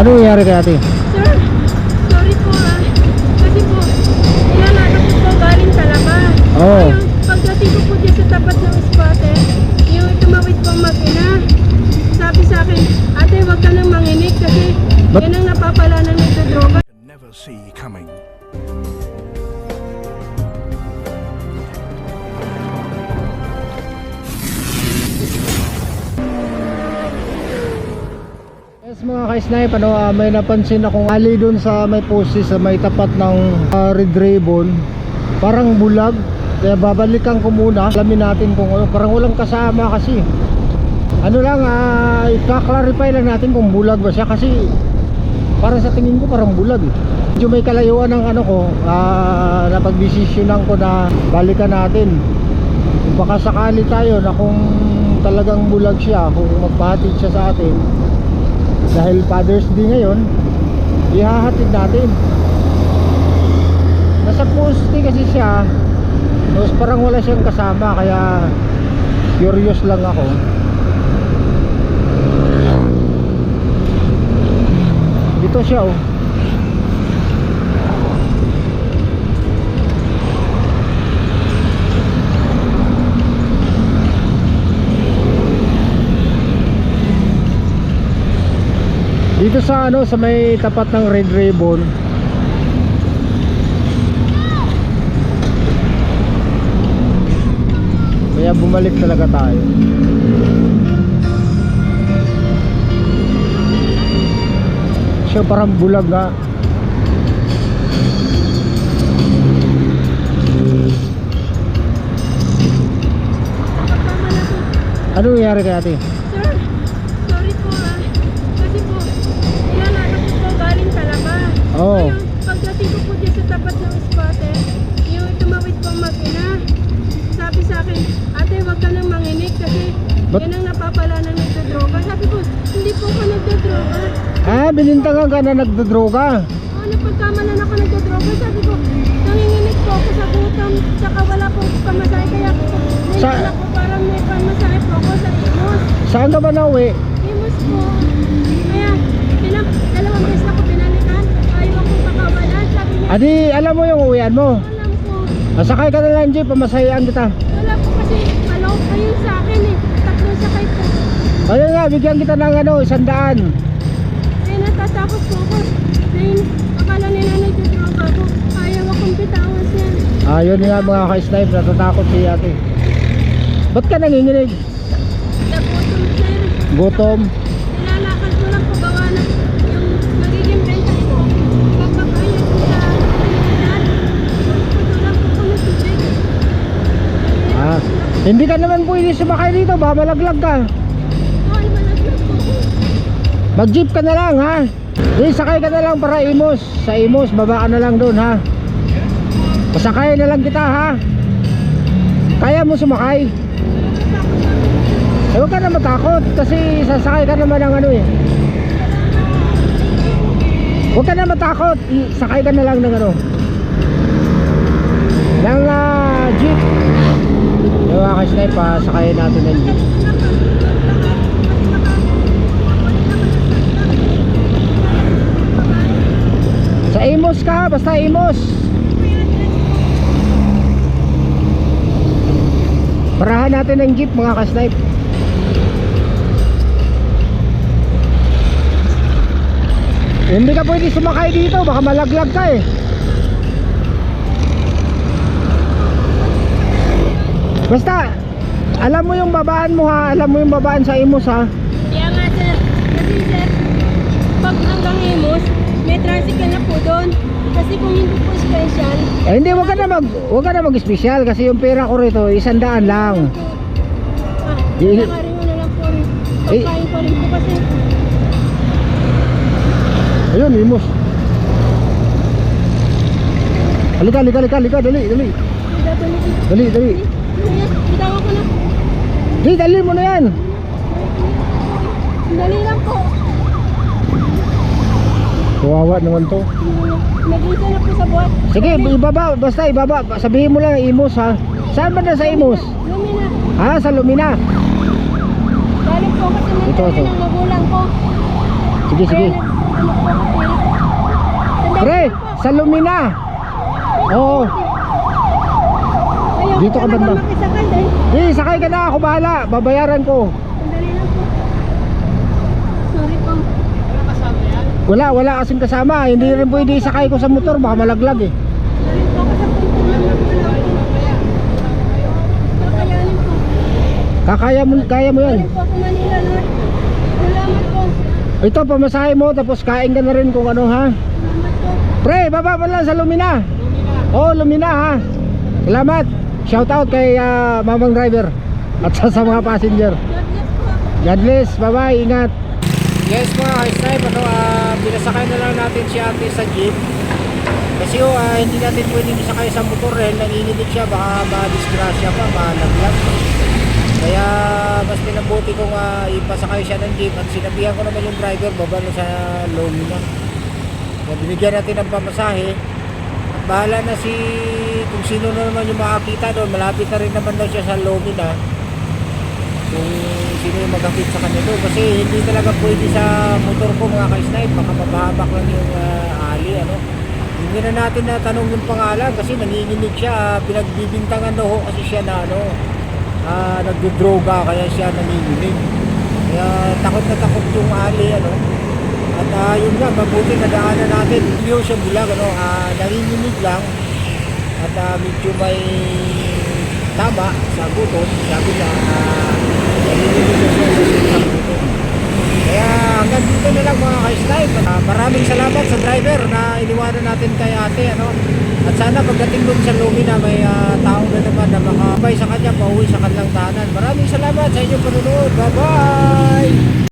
Ano nangyari kay ate? Sir, sorry po kasi po, nilalakad ko po galing sa labas. Oo. Ngayon, pagdating ko po dyan sa tapat ng spotter, yung tumawid pong makina, sabi sa akin, ate wag ka nang manginig kasi yan ang napapala ng nagdodroga. Never see coming. Yes mga ka-snipe, may napansin akong ali dun sa may poste sa may tapat ng Red Ribbon. Parang bulag. Kaya babalikan ko muna. Alamin natin kung ano. Parang walang kasama kasi. Ano lang, i-clarify lang natin kung bulag ba siya. Kasi parang sa tingin ko parang bulag eh. Medyo may kalayuan ng ano ko, napagdesisyonan ko na balikan natin. Kung baka sakali tayo na kung talagang bulag siya, kung magpahatid siya sa atin, dahil Father's Day ngayon, ihahatid natin. Nasa poste kasi siya, tapos parang wala siyang kasama, kaya curious lang ako. Dito siya oh. Dito sa ano, sa may tapat ng Red Ribbon. Kaya bumalik talaga tayo. Siya parang bulag nga. Ano nangyari kay ate? Sir, sorry po kasi po, nilalakad ko po galing sa labas. Oo. Ngayon, pagdating ko po dyan sa tapat ng spotter, yung tumawid pong makina, sabi sa akin, ate wag ka nang manginig kasi yan ang napapala ng nagdodroga. Sabi ko, hindi po ako nagdodroga. Binintangan ka na nagdodroga. Napagkamalan ako nagdodroga. Sabi ko, nanginginig po ako sa gutom, tsaka wala pong pamasahe. Kaya nilala ko parang may pamasahe po ako sa Imus. Saan ka ba nauwi? Imus po. Kaya, dalawang beses na ko pinalikan. Ayaw akong pakawalan. Sabi niya, Adi, alam mo yung uwian mo. alam ko. Sakay ka na lang, Jeep, pamasahean kita. Wala po kasi malaw pa yun sa akin eh. Tatlong sakay po. Ayun nga, bigyan kita ng ano, 100. Kaya natatakot po ako. Dahil akala nila nagdodroga ako. Ayaw akong bitawan siya. Yun nga mga ka-snipe, natatakot si ate. Ba't ka nanginginig? Nagutom sir. Gutom. Nilalakad ko lang po gawa na yung magiging benta ko. Pagpapayag ko sa kanilan. Patulang po ko ng tubig. Hindi ka naman pwede sumakay dito, ba malaglag ka. Ay, malaglag po ako. Mag-jeep ka na lang ha. Di, sakay ka na lang para Imus. Sa Imus, baba ka na lang doon ha. Pasakay na lang kita ha. Kaya mo sumakay. Huwag ka na matakot kasi sasakay ka naman ng ano eh. Huwag ka na matakot, sakay ka na lang ng ano, ng jeep. Yung mga ka-snipe pa, sakayin natin ng jeep. Sa Imus ka, basta Imus. Parahan natin ng jeep mga ka-snipe. Hindi ka pwede sumakay dito, baka malaglag ka eh. Basta alam mo yung babaan mo ha, alam mo yung babaan sa Imus ha. Kaya nga sir, kasi sir, pag hanggang Imus, may tricycle na po doon. Kasi kung hindi po special, Hindi, wag ka na mag-special kasi yung pera ko rito 100 lang. kaya nga rin na lang po rin. Pagkain ko rin po kasi. Ayun, Imus. Halika, dali. Dali. Bitawan ko na. Di, dali mo na yan. Dali lang po. Kawawa naman to. Nag-isa na po sa buhat. Sige, ibaba, basta ibaba. Sabihin mo lang Imus ha. Saan ba na sa Imus? Lumina. Sa Lumina. Galing po kasi Ito. ng magulang ko. Sige, sige. Pre, sa Lumina. Oo. Dito ka banda. Di, sakay ka na, ako bahala. Babayaran ko. Sandali lang po. Sorry po. Wala kasing kasama. Hindi rin pwede isakay ko sa motor, baka malaglag eh. Sorry po kasi punta lang ako. Kakayanin po. Kaya mo yan. Sorry po ako Manila, Lord. Salamat po. Ito, pamasahe mo, tapos kain ka na rin kung ano ha. Salamat po. Pre, baba mo lang sa Lumina. Oo, Lumina ha. Salamat. Shout out kay mamang driver at sa mga passenger. God bless po. God bless, bye bye, ingat. Yes mga ka-snipe, pinasakay na lang natin si ate sa jeep. Kasi hindi natin pwedeng isakay sa motor dahil nanginginig siya, baka ma-disgrasya pa, malaglag. Kaya mas pinabuti kong ipasakay siya ng jeep at sinabihan ko naman yung driver, baba na sa Lumina. Kaya binigyan natin ng pamasahe. At bahala na kung sino na naman yung makakita doon, malapit na rin naman daw siya sa Lumina. Kung sino yung magkakit sa kanito kasi hindi talaga pwede sa motor ko mga ka-snipe, baka mabahabak lang yung ali ano. Hindi na natin natanong yung pangalan kasi nanginginig siya, pinagbibintangan daw ho kasi siya na nagdodroga kaya siya nanginginig. Kaya takot na takot yung ali ano. At yun nga, mabuti nadaanan natin, hindi siya bulag ano, nanginginig lang at medyo may tama sa buton, sabi na kaya hanggang dito na lang mga ka-snipe. Maraming salamat sa driver na iniwanan natin kay ate ano. At sana pagdating doon sa Lumina may tao na naman na makabay sa kanya pauwi sa kanilang tahanan. Maraming salamat sa inyong panonood. Bye bye.